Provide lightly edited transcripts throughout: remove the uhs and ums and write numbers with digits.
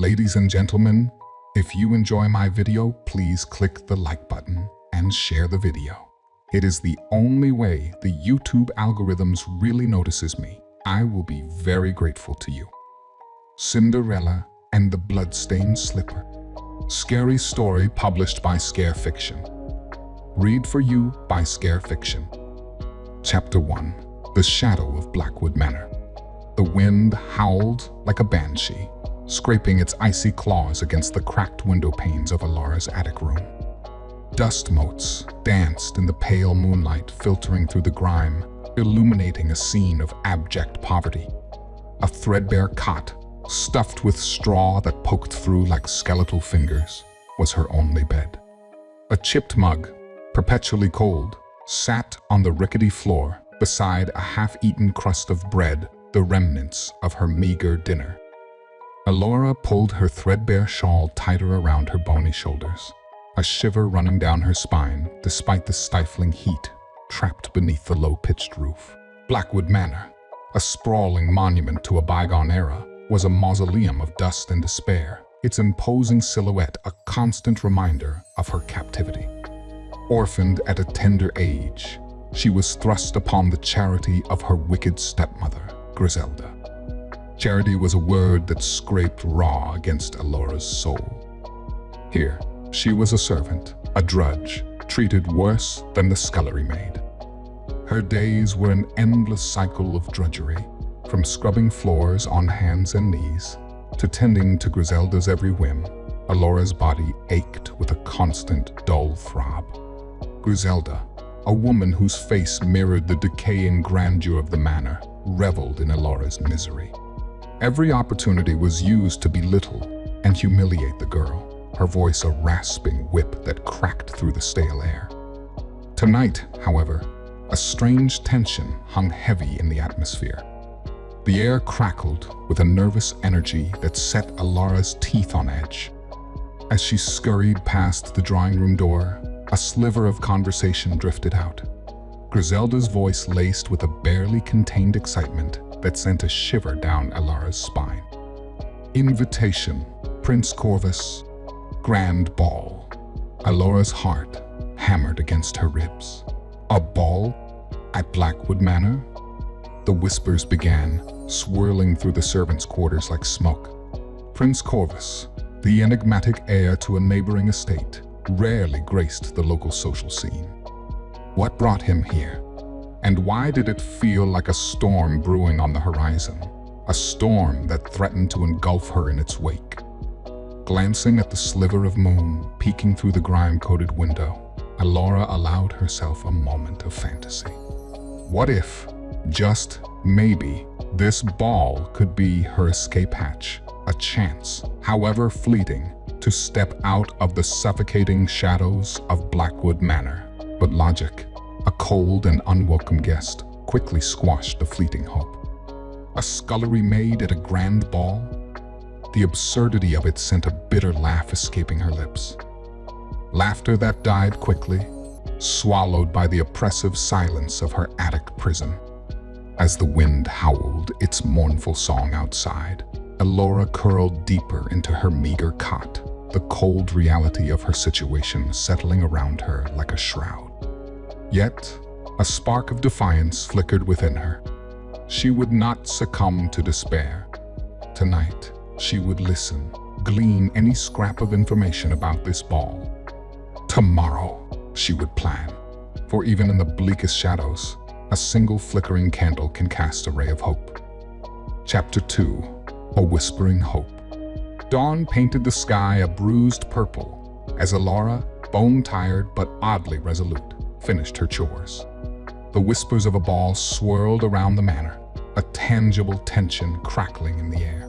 Ladies and gentlemen, if you enjoy my video, please click the like button and share the video. It is the only way the YouTube algorithms really notices me. I will be very grateful to you. Cinderella and the Bloodstained Slipper. Scary story published by Scare Fiction. Read for you by Scare Fiction. Chapter 1. The Shadow of Blackwood Manor. The wind howled like a banshee, scraping its icy claws against the cracked window panes of Alara's attic room. Dust motes danced in the pale moonlight filtering through the grime, illuminating a scene of abject poverty. A threadbare cot, stuffed with straw that poked through like skeletal fingers, was her only bed. A chipped mug, perpetually cold, sat on the rickety floor beside a half-eaten crust of bread, the remnants of her meager dinner. Alora pulled her threadbare shawl tighter around her bony shoulders, a shiver running down her spine despite the stifling heat trapped beneath the low-pitched roof. Blackwood Manor, a sprawling monument to a bygone era, was a mausoleum of dust and despair, its imposing silhouette a constant reminder of her captivity. Orphaned at a tender age, she was thrust upon the charity of her wicked stepmother, Griselda. Charity was a word that scraped raw against Alora's soul. Here, she was a servant, a drudge, treated worse than the scullery maid. Her days were an endless cycle of drudgery, from scrubbing floors on hands and knees to tending to Griselda's every whim. Alora's body ached with a constant, dull throb. Griselda, a woman whose face mirrored the decaying grandeur of the manor, reveled in Alora's misery. Every opportunity was used to belittle and humiliate the girl, her voice a rasping whip that cracked through the stale air. Tonight, however, a strange tension hung heavy in the atmosphere. The air crackled with a nervous energy that set Alara's teeth on edge. As she scurried past the drawing room door, a sliver of conversation drifted out. Griselda's voice laced with a barely contained excitement that sent a shiver down Alara's spine. Invitation, Prince Corvus, grand ball. Alora's heart hammered against her ribs. A ball at Blackwood Manor? The whispers began, swirling through the servants' quarters like smoke. Prince Corvus, the enigmatic heir to a neighboring estate, rarely graced the local social scene. What brought him here? And why did it feel like a storm brewing on the horizon? A storm that threatened to engulf her in its wake. Glancing at the sliver of moon peeking through the grime-coated window, Alora allowed herself a moment of fantasy. What if, just maybe, this ball could be her escape hatch, a chance, however fleeting, to step out of the suffocating shadows of Blackwood Manor? But logic, a cold and unwelcome guest, quickly squashed the fleeting hope. A scullery maid at a grand ball? The absurdity of it sent a bitter laugh escaping her lips. Laughter that died quickly, swallowed by the oppressive silence of her attic prison. As the wind howled its mournful song outside, Alora curled deeper into her meager cot, the cold reality of her situation settling around her like a shroud. Yet, a spark of defiance flickered within her. She would not succumb to despair. Tonight, she would listen, glean any scrap of information about this ball. Tomorrow, she would plan, for even in the bleakest shadows, a single flickering candle can cast a ray of hope. Chapter 2. A Whispering Hope. Dawn painted the sky a bruised purple as Alora, bone-tired but oddly resolute, finished her chores. The whispers of a ball swirled around the manor, a tangible tension crackling in the air.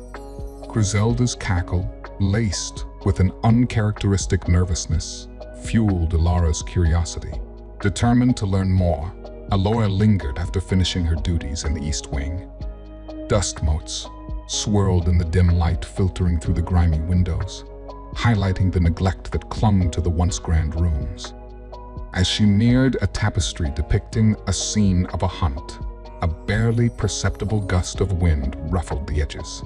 Griselda's cackle, laced with an uncharacteristic nervousness, fueled Alara's curiosity. Determined to learn more, Alora lingered after finishing her duties in the East Wing. Dust motes swirled in the dim light filtering through the grimy windows, highlighting the neglect that clung to the once grand rooms. As she neared a tapestry depicting a scene of a hunt, a barely perceptible gust of wind ruffled the edges.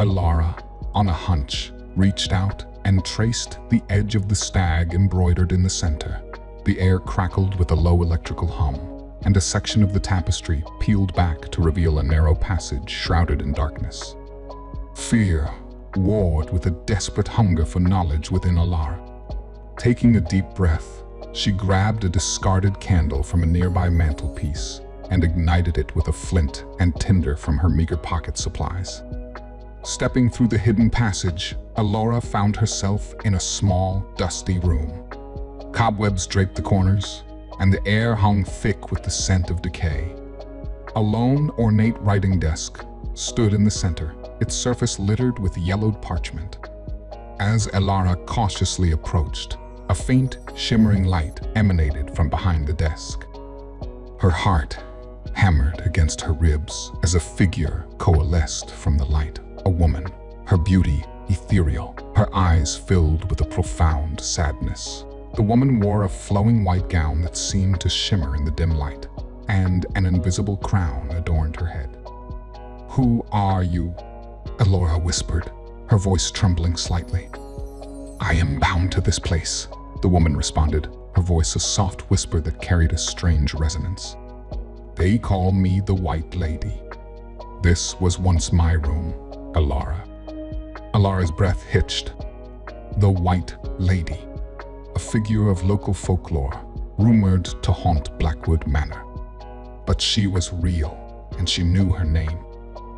Alora, on a hunch, reached out and traced the edge of the stag embroidered in the center. The air crackled with a low electrical hum, and a section of the tapestry peeled back to reveal a narrow passage shrouded in darkness. Fear warred with a desperate hunger for knowledge within Alara. Taking a deep breath, she grabbed a discarded candle from a nearby mantelpiece and ignited it with a flint and tinder from her meager pocket supplies. Stepping through the hidden passage, Alara found herself in a small, dusty room. Cobwebs draped the corners, and the air hung thick with the scent of decay. A lone, ornate writing desk stood in the center, its surface littered with yellowed parchment. As Alara cautiously approached, a faint, shimmering light emanated from behind the desk. Her heart hammered against her ribs as a figure coalesced from the light. A woman, her beauty ethereal, her eyes filled with a profound sadness. The woman wore a flowing white gown that seemed to shimmer in the dim light, and an invisible crown adorned her head. "Who are you?" Alara whispered, her voice trembling slightly. "I am bound to this place," the woman responded, her voice a soft whisper that carried a strange resonance. "They call me the White Lady. This was once my room, Alara." Alara's breath hitched. The White Lady, a figure of local folklore, rumored to haunt Blackwood Manor. But she was real, and she knew her name.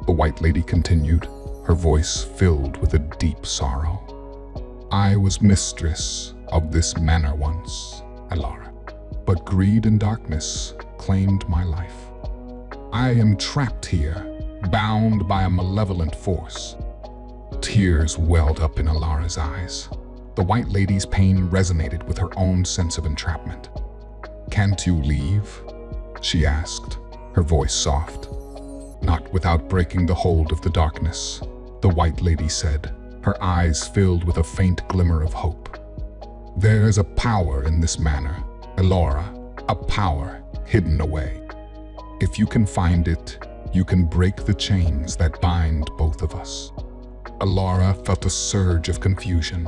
The White Lady continued, her voice filled with a deep sorrow. "I was mistress of this manor once, Alara, but greed and darkness claimed my life. I am trapped here, bound by a malevolent force." Tears welled up in Alara's eyes. The White Lady's pain resonated with her own sense of entrapment. "Can't you leave?" she asked, her voice soft. "Not without breaking the hold of the darkness," the White Lady said, her eyes filled with a faint glimmer of hope. "There's a power in this manor, Alara, a power hidden away. If you can find it, you can break the chains that bind both of us." Alara felt a surge of confusion.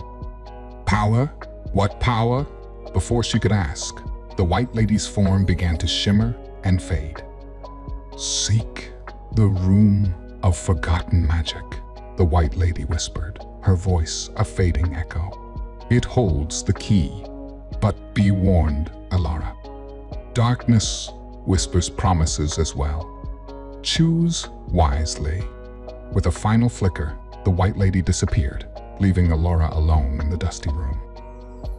"Power? What power?" Before she could ask, the White Lady's form began to shimmer and fade. "Seek the room of forgotten magic," the White Lady whispered, her voice a fading echo. "It holds the key, but be warned, Alara. Darkness whispers promises as well. Choose wisely." With a final flicker, the White Lady disappeared, leaving Alara alone in the dusty room.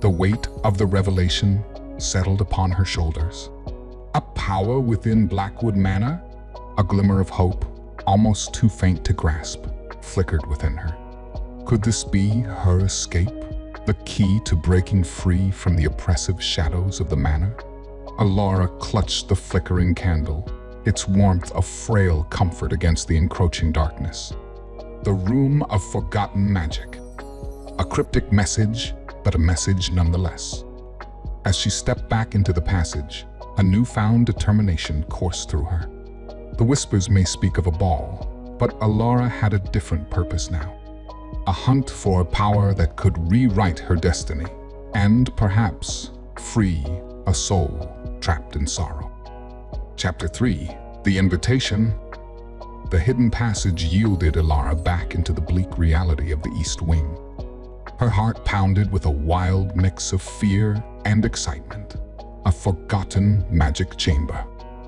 The weight of the revelation settled upon her shoulders. A power within Blackwood Manor? A glimmer of hope, almost too faint to grasp, flickered within her. Could this be her escape? The key to breaking free from the oppressive shadows of the manor? Alara clutched the flickering candle, its warmth a frail comfort against the encroaching darkness. The room of forgotten magic. A cryptic message, but a message nonetheless. As she stepped back into the passage, a newfound determination coursed through her. The whispers may speak of a ball, but Alara had a different purpose now. A hunt for a power that could rewrite her destiny, and perhaps free a soul trapped in sorrow. Chapter 3. The Invitation. The hidden passage yielded Alara back into the bleak reality of the East Wing. Her heart pounded with a wild mix of fear and excitement. A forgotten magic chamber.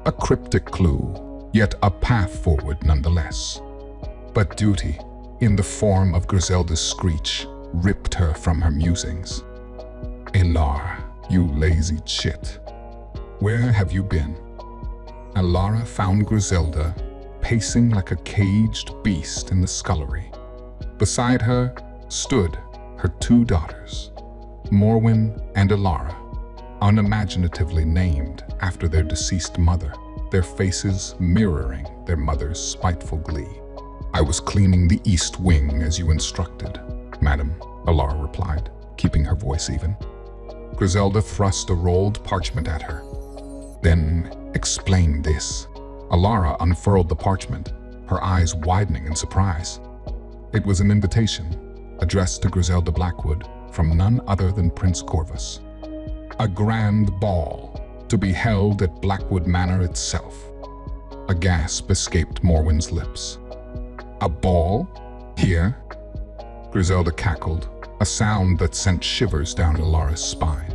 A cryptic clue, yet a path forward nonetheless. But duty, in the form of Griselda's screech, ripped her from her musings. "Alara, you lazy chit. Where have you been?" Alara found Griselda pacing like a caged beast in the scullery. Beside her stood her two daughters, Morwen and Alara, unimaginatively named after their deceased mother, their faces mirroring their mother's spiteful glee. "I was cleaning the East Wing as you instructed, madam," Alara replied, keeping her voice even. Griselda thrust a rolled parchment at her. "Then explain this." Alara unfurled the parchment, her eyes widening in surprise. It was an invitation, addressed to Griselda Blackwood from none other than Prince Corvus. A grand ball to be held at Blackwood Manor itself. A gasp escaped Morwen's lips. A ball? Here? Griselda cackled, a sound that sent shivers down Alara's spine.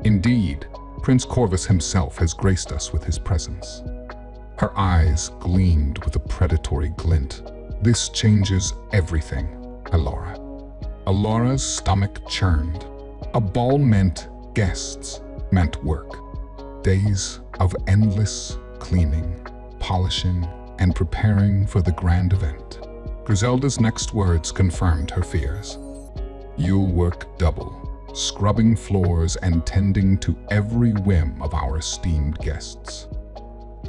Indeed, Prince Corvus himself has graced us with his presence. Her eyes gleamed with a predatory glint. This changes everything, Alara. Alara's stomach churned. A ball meant guests, meant work. Days of endless cleaning, polishing, and preparing for the grand event. Griselda's next words confirmed her fears. You'll work double, scrubbing floors and tending to every whim of our esteemed guests.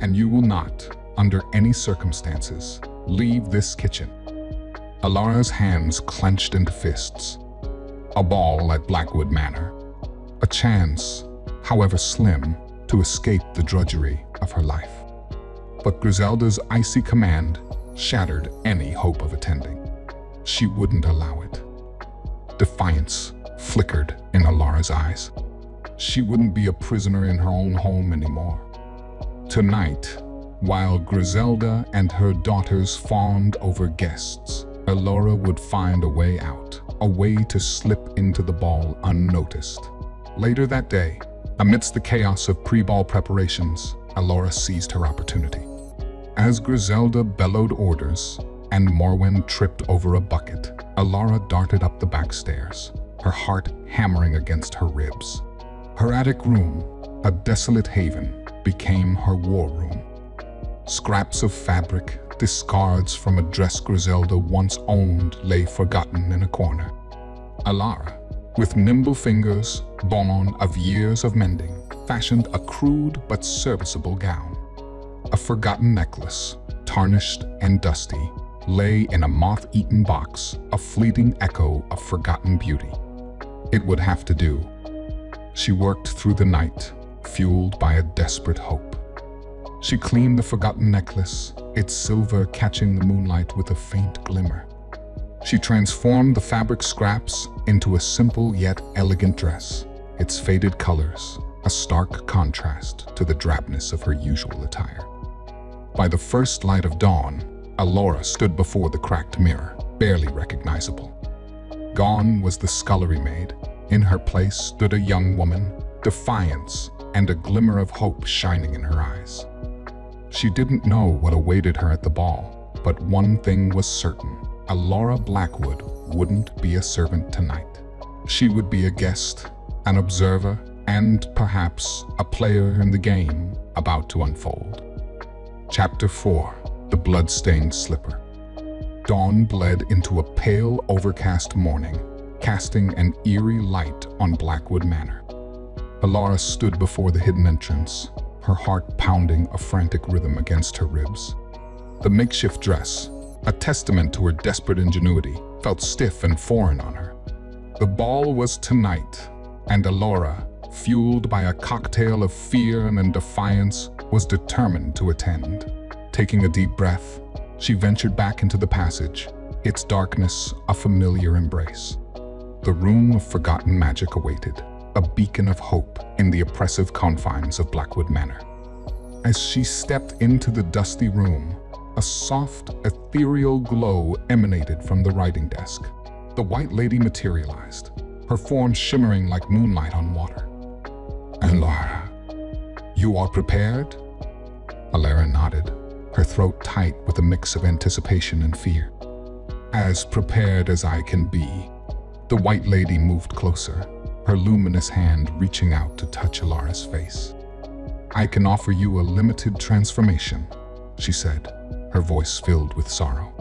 And you will not, under any circumstances, leave this kitchen. Alara's hands clenched into fists. A ball at Blackwood Manor. A chance, however slim, to escape the drudgery of her life. But Griselda's icy command shattered any hope of attending. She wouldn't allow it. Defiance flickered in Alara's eyes. She wouldn't be a prisoner in her own home anymore. Tonight, while Griselda and her daughters fawned over guests, Alara would find a way out, a way to slip into the ball unnoticed. Later that day, amidst the chaos of pre-ball preparations, Alara seized her opportunity. As Griselda bellowed orders and Morwen tripped over a bucket, Alara darted up the back stairs, her heart hammering against her ribs. Her attic room, a desolate haven, became her war room. Scraps of fabric, discards from a dress Griselda once owned, lay forgotten in a corner. Alara, with nimble fingers born of years of mending, fashioned a crude but serviceable gown. A forgotten necklace, tarnished and dusty, lay in a moth-eaten box, a fleeting echo of forgotten beauty. It would have to do. She worked through the night, fueled by a desperate hope. She cleaned the forgotten necklace, its silver catching the moonlight with a faint glimmer. She transformed the fabric scraps into a simple yet elegant dress, its faded colors a stark contrast to the drabness of her usual attire. By the first light of dawn, Alara stood before the cracked mirror, barely recognizable. Gone was the scullery maid. In her place stood a young woman, defiance and a glimmer of hope shining in her eyes. She didn't know what awaited her at the ball, but one thing was certain. Alara Blackwood wouldn't be a servant tonight. She would be a guest, an observer, and perhaps a player in the game about to unfold. Chapter 4: The Bloodstained Slipper. Dawn bled into a pale, overcast morning, casting an eerie light on Blackwood Manor. Alara stood before the hidden entrance, her heart pounding a frantic rhythm against her ribs. The makeshift dress, a testament to her desperate ingenuity, felt stiff and foreign on her. The ball was tonight, and Alara, fueled by a cocktail of fear and defiance, was determined to attend. Taking a deep breath, she ventured back into the passage, its darkness a familiar embrace. The room of forgotten magic awaited, a beacon of hope in the oppressive confines of Blackwood Manor. As she stepped into the dusty room, a soft, ethereal glow emanated from the writing desk. The White Lady materialized, her form shimmering like moonlight on water. Alara, you are prepared? Alara nodded, her throat tight with a mix of anticipation and fear. As prepared as I can be. The White Lady moved closer, her luminous hand reaching out to touch Alara's face. I can offer you a limited transformation, she said, her voice filled with sorrow.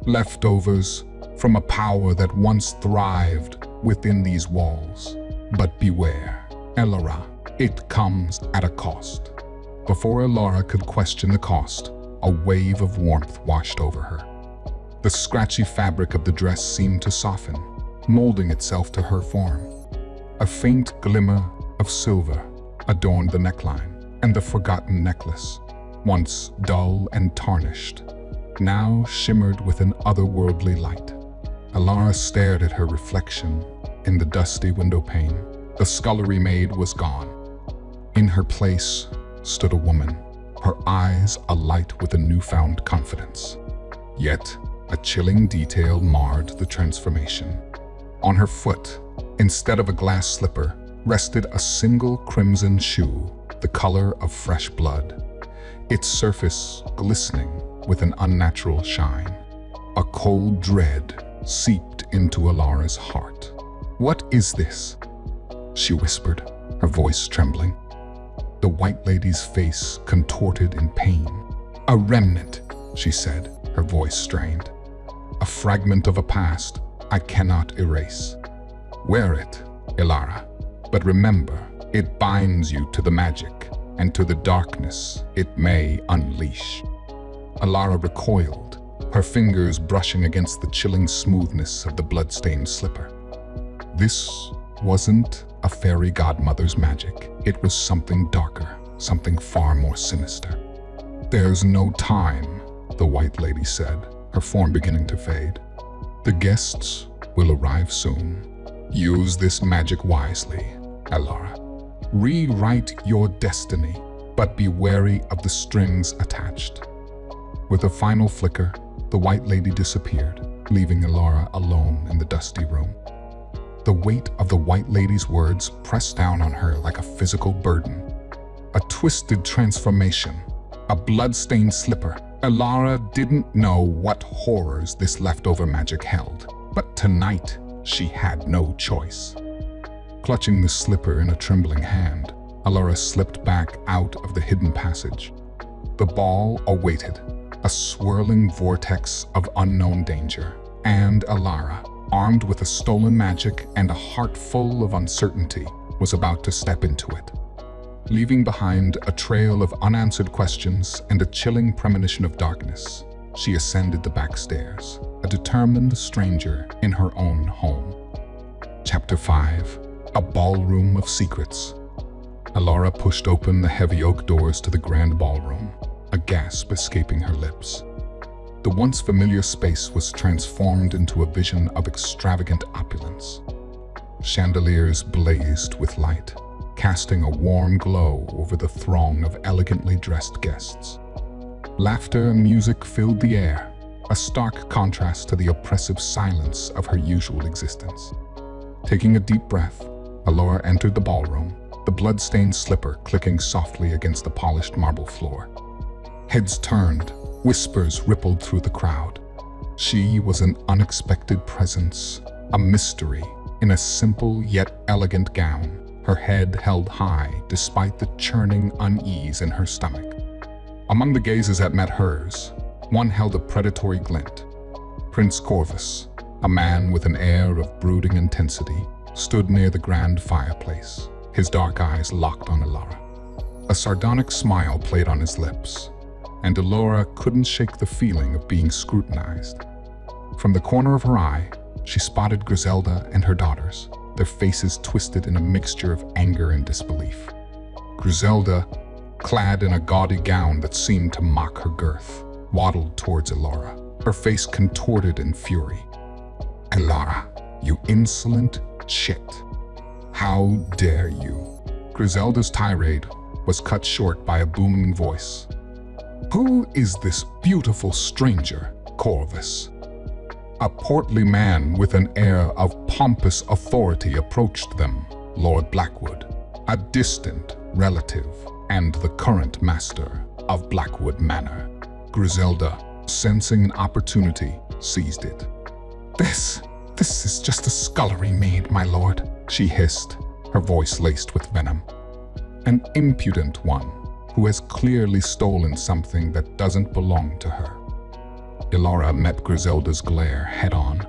Leftovers from a power that once thrived within these walls. But beware, Alara, it comes at a cost. Before Alara could question the cost, a wave of warmth washed over her. The scratchy fabric of the dress seemed to soften, molding itself to her form. A faint glimmer of silver adorned the neckline, and the forgotten necklace, once dull and tarnished, now shimmered with an otherworldly light. Alara stared at her reflection in the dusty window pane. The scullery maid was gone. In her place stood a woman, her eyes alight with a newfound confidence. Yet, a chilling detail marred the transformation. On her foot, instead of a glass slipper, rested a single crimson shoe, the color of fresh blood, its surface glistening with an unnatural shine. A cold dread seeped into Alara's heart. "What is this?" she whispered, her voice trembling. The White Lady's face contorted in pain. "A remnant," she said, her voice strained. "A fragment of a past I cannot erase. Wear it, Alara, but remember, it binds you to the magic and to the darkness it may unleash." Alara recoiled, her fingers brushing against the chilling smoothness of the bloodstained slipper. This wasn't a fairy godmother's magic. It was something darker, something far more sinister. "There's no time," the White Lady said, her form beginning to fade. "The guests will arrive soon. Use this magic wisely, Alara. Rewrite your destiny, but be wary of the strings attached." With a final flicker, the White Lady disappeared, leaving Alara alone in the dusty room. The weight of the White Lady's words pressed down on her like a physical burden. A twisted transformation, a bloodstained slipper. Alara didn't know what horrors this leftover magic held, but tonight she had no choice. Clutching the slipper in a trembling hand, Alara slipped back out of the hidden passage. The ball awaited, a swirling vortex of unknown danger, and Alara, armed with a stolen magic and a heart full of uncertainty, was about to step into it. Leaving behind a trail of unanswered questions and a chilling premonition of darkness, she ascended the back stairs, a determined stranger in her own home. Chapter 5. A Ballroom of Secrets. Alara pushed open the heavy oak doors to the grand ballroom, a gasp escaping her lips. The once familiar space was transformed into a vision of extravagant opulence. Chandeliers blazed with light, casting a warm glow over the throng of elegantly dressed guests. Laughter and music filled the air, a stark contrast to the oppressive silence of her usual existence. Taking a deep breath, Alara entered the ballroom, the blood-stained slipper clicking softly against the polished marble floor. Heads turned, whispers rippled through the crowd. She was an unexpected presence, a mystery, in a simple yet elegant gown, her head held high despite the churning unease in her stomach. Among the gazes that met hers, one held a predatory glint. Prince Corvus, a man with an air of brooding intensity, stood near the grand fireplace, his dark eyes locked on Alara. A sardonic smile played on his lips, and Alara couldn't shake the feeling of being scrutinized. From the corner of her eye, she spotted Griselda and her daughters, their faces twisted in a mixture of anger and disbelief. Griselda, clad in a gaudy gown that seemed to mock her girth, waddled towards Alara, her face contorted in fury. "Alara, you insolent chit! How dare you?" Griselda's tirade was cut short by a booming voice. "Who is this beautiful stranger, Corvus?" A portly man with an air of pompous authority approached them, Lord Blackwood, a distant relative and the current master of Blackwood Manor. Griselda, sensing an opportunity, seized it. This is just a scullery maid, my lord," she hissed, her voice laced with venom. "An impudent one who has clearly stolen something that doesn't belong to her." Alara met Griselda's glare head-on.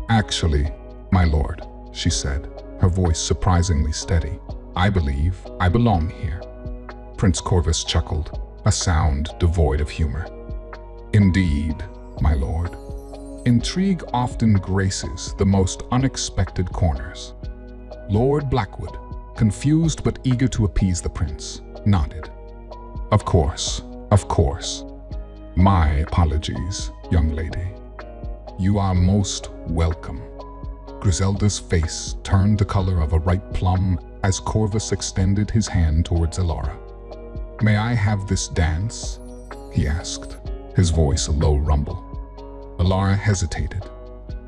"Actually, my lord," she said, her voice surprisingly steady, "I believe I belong here." Prince Corvus chuckled, a sound devoid of humor. "Indeed, my lord. Intrigue often graces the most unexpected corners." Lord Blackwood, confused but eager to appease the prince, nodded. Of course. My apologies, young lady." You are most welcome." Griselda's face turned the color of a ripe plum as Corvus extended his hand towards Alara. "May I have this dance?" he asked, his voice a low rumble. Alara hesitated.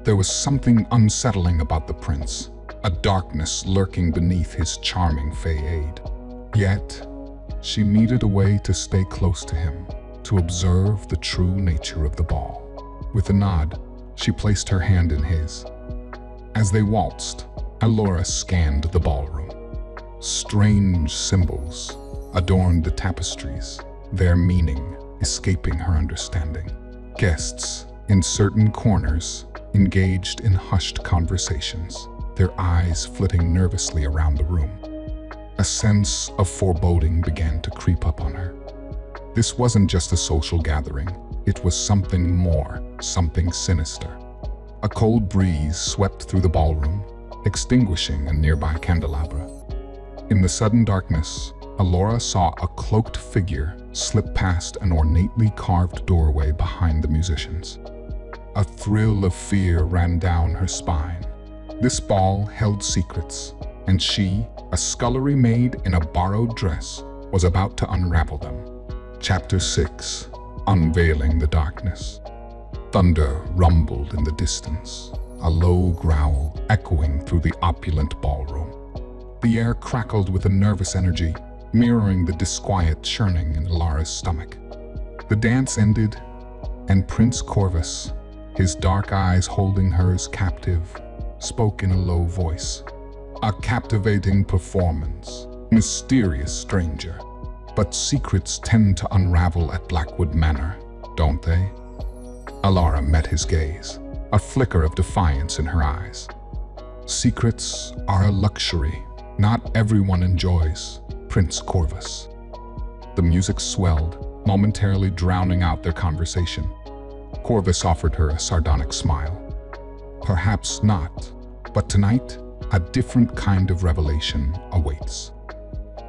There was something unsettling about the prince, a darkness lurking beneath his charming fade. Yet, she needed a way to stay close to him, to observe the true nature of the ball. With a nod, she placed her hand in his. As they waltzed, Alara scanned the ballroom. Strange symbols adorned the tapestries, their meaning escaping her understanding. Guests, in certain corners, engaged in hushed conversations, their eyes flitting nervously around the room. A sense of foreboding began to creep up on her. This wasn't just a social gathering, it was something more, something sinister. A cold breeze swept through the ballroom, extinguishing a nearby candelabra. In the sudden darkness, Alara saw a cloaked figure slip past an ornately carved doorway behind the musicians. A thrill of fear ran down her spine. This ball held secrets, and she, a scullery maid in a borrowed dress, was about to unravel them. Chapter 6: Unveiling the Darkness. Thunder rumbled in the distance, a low growl echoing through the opulent ballroom. The air crackled with a nervous energy, mirroring the disquiet churning in Alara's stomach. The dance ended, and Prince Corvus, his dark eyes holding hers captive, spoke in a low voice. "A captivating performance, mysterious stranger. But secrets tend to unravel at Blackwood Manor, don't they?" Alara met his gaze, a flicker of defiance in her eyes. "Secrets are a luxury not everyone enjoys, Prince Corvus." The music swelled, momentarily drowning out their conversation. Corvus offered her a sardonic smile. "Perhaps not, but tonight, a different kind of revelation awaits."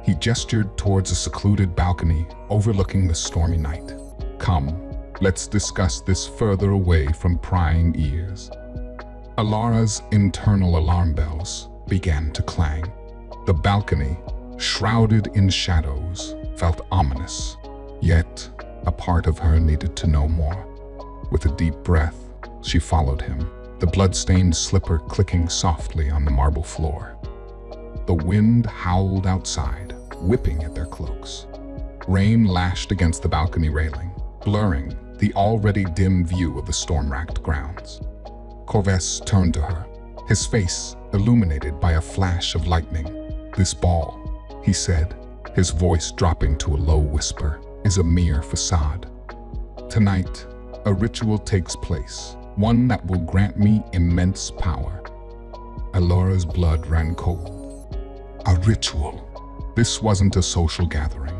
He gestured towards a secluded balcony overlooking the stormy night. "Come, let's discuss this further away from prying ears." Alara's internal alarm bells began to clang. The balcony, shrouded in shadows, felt ominous, yet a part of her needed to know more. With a deep breath, she followed him, the bloodstained slipper clicking softly on the marble floor. The wind howled outside, whipping at their cloaks. Rain lashed against the balcony railing, blurring the already dim view of the storm-racked grounds. Corvus turned to her, his face illuminated by a flash of lightning. "This ball," he said, his voice dropping to a low whisper, "is a mere facade. Tonight, a ritual takes place, one that will grant me immense power." Alara's blood ran cold. A ritual. This wasn't a social gathering.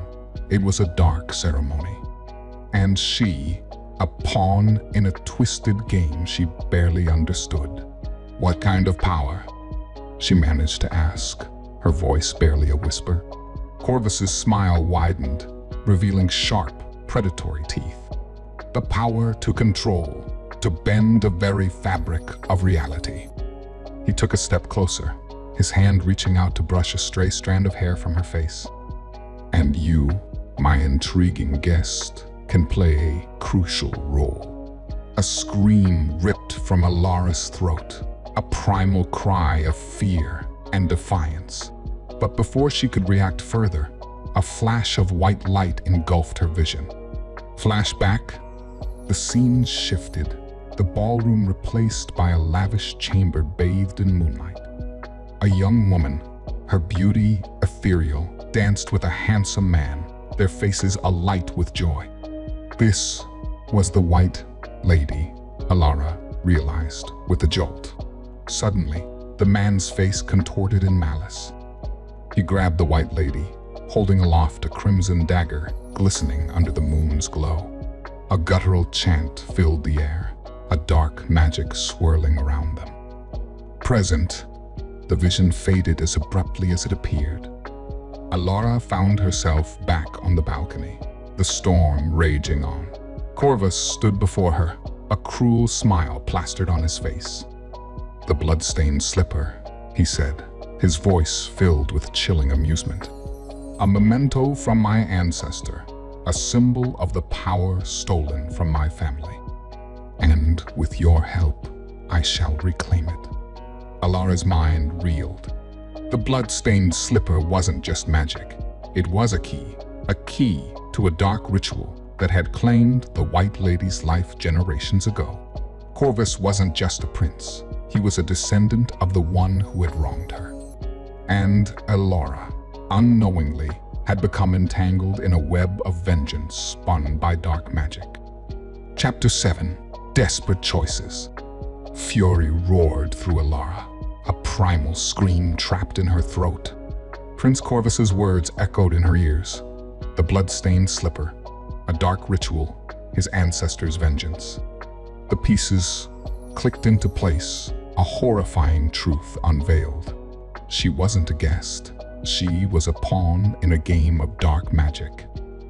It was a dark ceremony. And she, a pawn in a twisted game she barely understood. "What kind of power?" she managed to ask, her voice barely a whisper. Corvus's smile widened, revealing sharp, predatory teeth. "The power to control, to bend the very fabric of reality." He took a step closer, his hand reaching out to brush a stray strand of hair from her face. "And you, my intriguing guest, can play a crucial role." A scream ripped from Alara's throat, a primal cry of fear and defiance. But before she could react further, a flash of white light engulfed her vision. Flashback. The scene shifted, the ballroom replaced by a lavish chamber bathed in moonlight. A young woman, her beauty ethereal, danced with a handsome man, their faces alight with joy. This was the White Lady, Alara realized with a jolt. Suddenly, the man's face contorted in malice. He grabbed the White Lady, holding aloft a crimson dagger glistening under the moon's glow. A guttural chant filled the air, a dark magic swirling around them. Present, the vision faded as abruptly as it appeared. Alara found herself back on the balcony, the storm raging on. Corvus stood before her, a cruel smile plastered on his face. "The bloodstained slipper," he said, his voice filled with chilling amusement. "A memento from my ancestor, a symbol of the power stolen from my family. And with your help, I shall reclaim it." Alara's mind reeled. The bloodstained slipper wasn't just magic. It was a key to a dark ritual that had claimed the White Lady's life generations ago. Corvus wasn't just a prince. He was a descendant of the one who had wronged her. And Alara, unknowingly, had become entangled in a web of vengeance spun by dark magic. Chapter 7. Desperate Choices. Fury roared through Alara, a primal scream trapped in her throat. Prince Corvus's words echoed in her ears. The bloodstained slipper, a dark ritual, his ancestors' vengeance. The pieces clicked into place, a horrifying truth unveiled. She wasn't a guest. She was a pawn in a game of dark magic.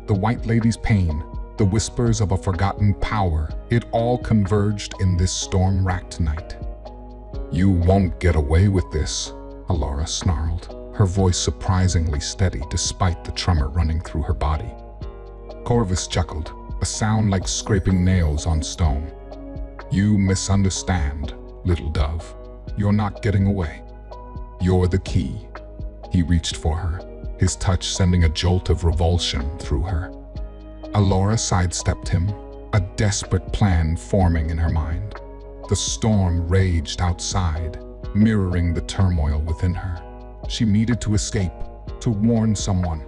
The White Lady's pain, the whispers of a forgotten power, it all converged in this storm-racked night. "You won't get away with this," Alara snarled, her voice surprisingly steady despite the tremor running through her body. Corvus chuckled, a sound like scraping nails on stone. "You misunderstand, little dove. You're not getting away. You're the key." He reached for her, his touch sending a jolt of revulsion through her. Alara sidestepped him, a desperate plan forming in her mind. The storm raged outside, mirroring the turmoil within her. She needed to escape, to warn someone.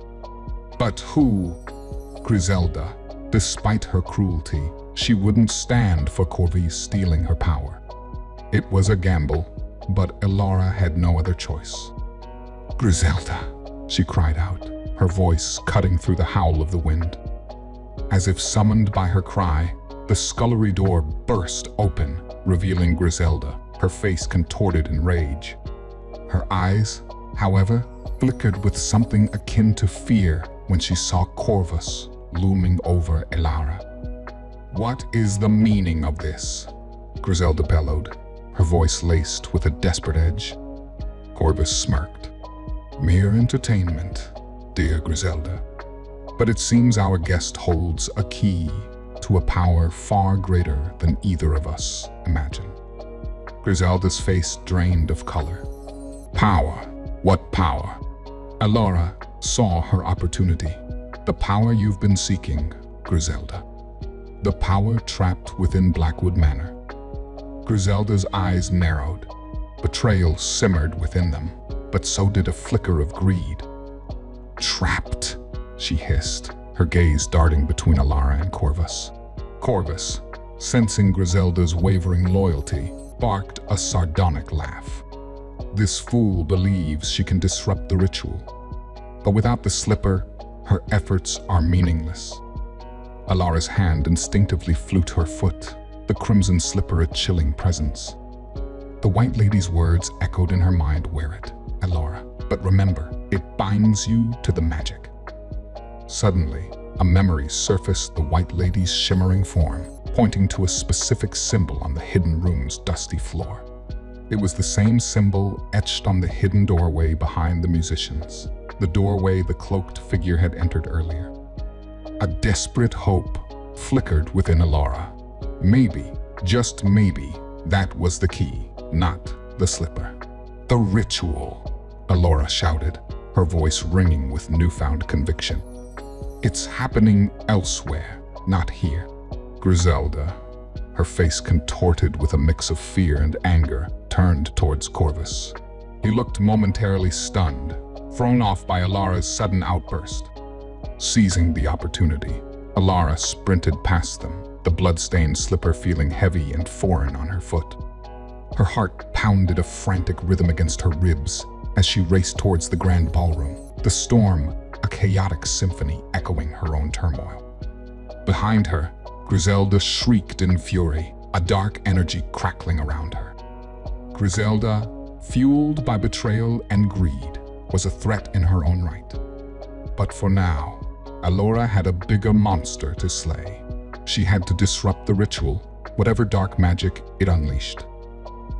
But who? Griselda. Despite her cruelty, she wouldn't stand for Corvus stealing her power. It was a gamble, but Alara had no other choice. "Griselda," she cried out, her voice cutting through the howl of the wind. As if summoned by her cry, the scullery door burst open, revealing Griselda, her face contorted in rage. Her eyes, however, flickered with something akin to fear when she saw Corvus looming over Alara. "What is the meaning of this?" Griselda bellowed, her voice laced with a desperate edge. Corvus smirked. "Mere entertainment, dear Griselda. But it seems our guest holds a key to a power far greater than either of us imagine." Griselda's face drained of color. "Power? What power?" Alara saw her opportunity. "The power you've been seeking, Griselda. The power trapped within Blackwood Manor." Griselda's eyes narrowed. Betrayal simmered within them, but so did a flicker of greed. "Trapped," she hissed, her gaze darting between Alara and Corvus. Corvus, sensing Griselda's wavering loyalty, barked a sardonic laugh. "This fool believes she can disrupt the ritual. But without the slipper, her efforts are meaningless." Alara's hand instinctively flew to her foot, the crimson slipper a chilling presence. The White Lady's words echoed in her mind. "Wear it, Alara, but remember, it binds you to the magic." Suddenly, a memory surfaced the White Lady's shimmering form, pointing to a specific symbol on the hidden room's dusty floor. It was the same symbol etched on the hidden doorway behind the musicians, the doorway the cloaked figure had entered earlier. A desperate hope flickered within Alara. Maybe, just maybe, that was the key, not the slipper. "The ritual," Alara shouted, her voice ringing with newfound conviction. "It's happening elsewhere, not here." Griselda, her face contorted with a mix of fear and anger, turned towards Corvus. He looked momentarily stunned, thrown off by Alara's sudden outburst. Seizing the opportunity, Alara sprinted past them, the bloodstained slipper feeling heavy and foreign on her foot. Her heart pounded a frantic rhythm against her ribs as she raced towards the grand ballroom, the storm a chaotic symphony echoing her own turmoil. Behind her, Griselda shrieked in fury, a dark energy crackling around her. Griselda, fueled by betrayal and greed, was a threat in her own right. But for now, Alara had a bigger monster to slay. She had to disrupt the ritual, whatever dark magic it unleashed.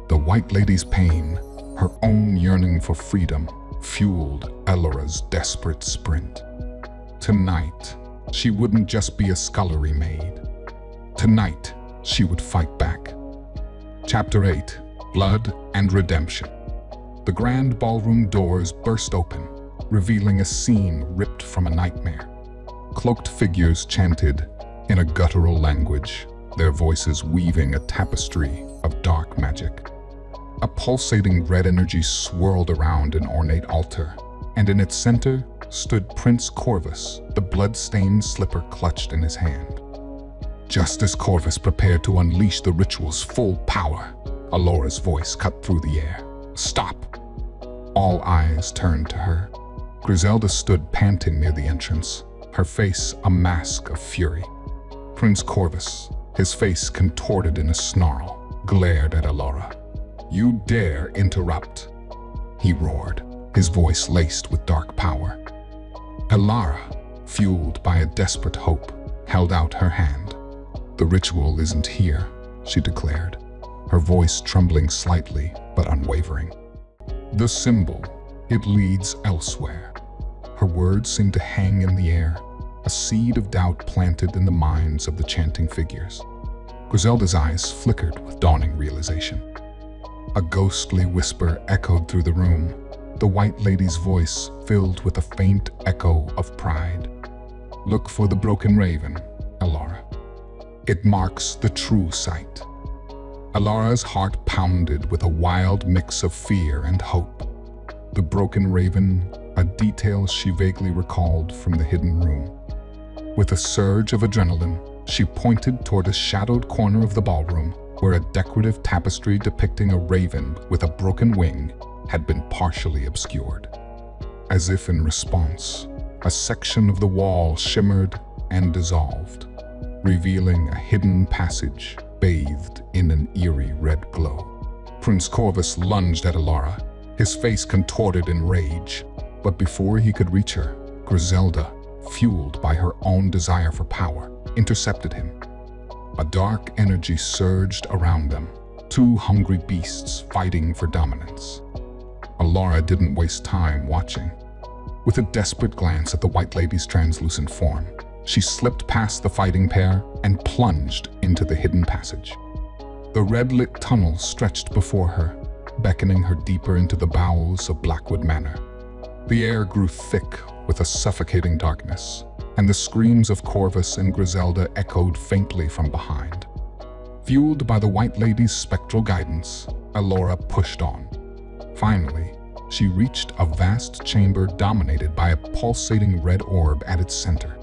The White Lady's pain, her own yearning for freedom, fueled Elora's desperate sprint. Tonight, she wouldn't just be a scullery maid. Tonight, she would fight back. Chapter 8: Blood and Redemption. The grand ballroom doors burst open, revealing a scene ripped from a nightmare. Cloaked figures chanted in a guttural language, their voices weaving a tapestry of dark magic. A pulsating red energy swirled around an ornate altar, and in its center stood Prince Corvus, the blood-stained slipper clutched in his hand. Just as Corvus prepared to unleash the ritual's full power, Elora's voice cut through the air. "Stop!" All eyes turned to her. Griselda stood panting near the entrance, her face a mask of fury. Prince Corvus, his face contorted in a snarl, glared at Elora. "You dare interrupt?" he roared, his voice laced with dark power. Elora, fueled by a desperate hope, held out her hand. "The ritual isn't here," she declared, her voice trembling slightly but unwavering. "The symbol, it leads elsewhere." Her words seemed to hang in the air, a seed of doubt planted in the minds of the chanting figures. Griselda's eyes flickered with dawning realization. A ghostly whisper echoed through the room, the White Lady's voice filled with a faint echo of pride. "Look for the broken raven, Elora. It marks the true sight." Elora's heart pounded with a wild mix of fear and hope. The broken raven, a detail she vaguely recalled from the hidden room. With a surge of adrenaline, she pointed toward a shadowed corner of the ballroom where a decorative tapestry depicting a raven with a broken wing had been partially obscured. As if in response, a section of the wall shimmered and dissolved, revealing a hidden passage bathed in an eerie red glow. Prince Corvus lunged at Elora, his face contorted in rage. But before he could reach her, Griselda, fueled by her own desire for power, intercepted him. A dark energy surged around them, two hungry beasts fighting for dominance. Elora didn't waste time watching. With a desperate glance at the White Lady's translucent form, she slipped past the fighting pair and plunged into the hidden passage. The red-lit tunnel stretched before her, beckoning her deeper into the bowels of Blackwood Manor. The air grew thick with a suffocating darkness, and the screams of Corvus and Griselda echoed faintly from behind. Fueled by the White Lady's spectral guidance, Elora pushed on. Finally, she reached a vast chamber dominated by a pulsating red orb at its center.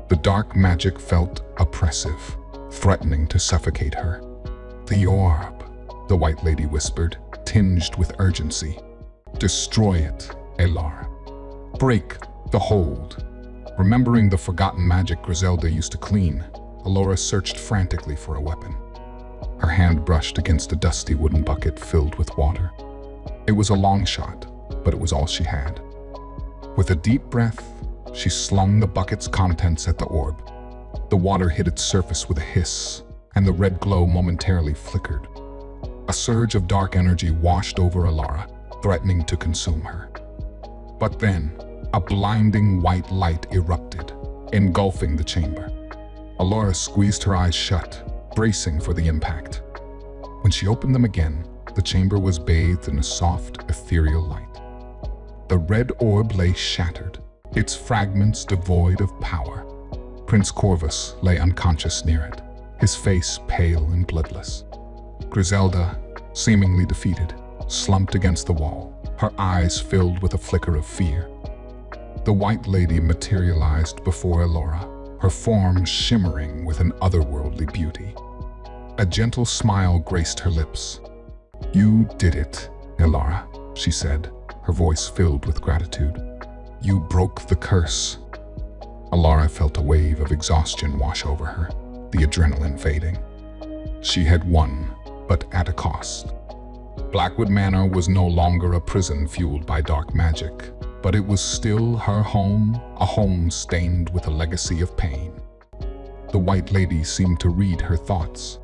The dark magic felt oppressive, threatening to suffocate her. "The orb," the White Lady whispered, tinged with urgency. "Destroy it, Elora. Break the hold." Remembering the forgotten magic Griselda used to clean, Elora searched frantically for a weapon. Her hand brushed against a dusty wooden bucket filled with water. It was a long shot, but it was all she had. With a deep breath, she slung the bucket's contents at the orb. The water hit its surface with a hiss, and the red glow momentarily flickered. A surge of dark energy washed over Elora, threatening to consume her. But then, a blinding white light erupted, engulfing the chamber. Elora squeezed her eyes shut, bracing for the impact. When she opened them again, the chamber was bathed in a soft, ethereal light. The red orb lay shattered, its fragments devoid of power. Prince Corvus lay unconscious near it, his face pale and bloodless. Griselda, seemingly defeated, slumped against the wall, her eyes filled with a flicker of fear. The White Lady materialized before Elora, her form shimmering with an otherworldly beauty. A gentle smile graced her lips. "You did it, Elora," she said, her voice filled with gratitude. "You broke the curse." Elora felt a wave of exhaustion wash over her, the adrenaline fading. She had won, but at a cost. Blackwood Manor was no longer a prison fueled by dark magic, but it was still her home, a home stained with a legacy of pain. The White Lady seemed to read her thoughts.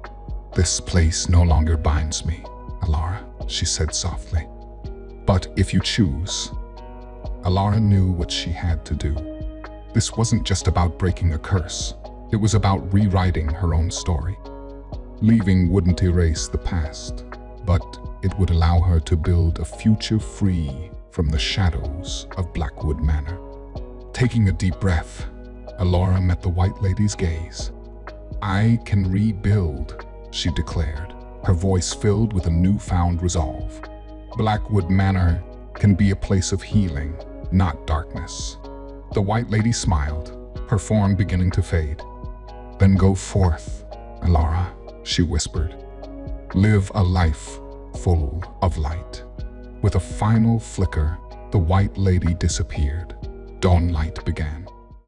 "This place no longer binds me, Alara," she said softly. "But if you choose..." Alara knew what she had to do. This wasn't just about breaking a curse. It was about rewriting her own story. Leaving wouldn't erase the past, but it would allow her to build a future free from the shadows of Blackwood Manor. Taking a deep breath, Alara met the White Lady's gaze. "I can rebuild," she declared, her voice filled with a newfound resolve. "Blackwood Manor can be a place of healing, not darkness." The White Lady smiled, her form beginning to fade. "Then go forth, Alara," she whispered. "Live a life full of light." With a final flicker, the White Lady disappeared. Dawnlight began.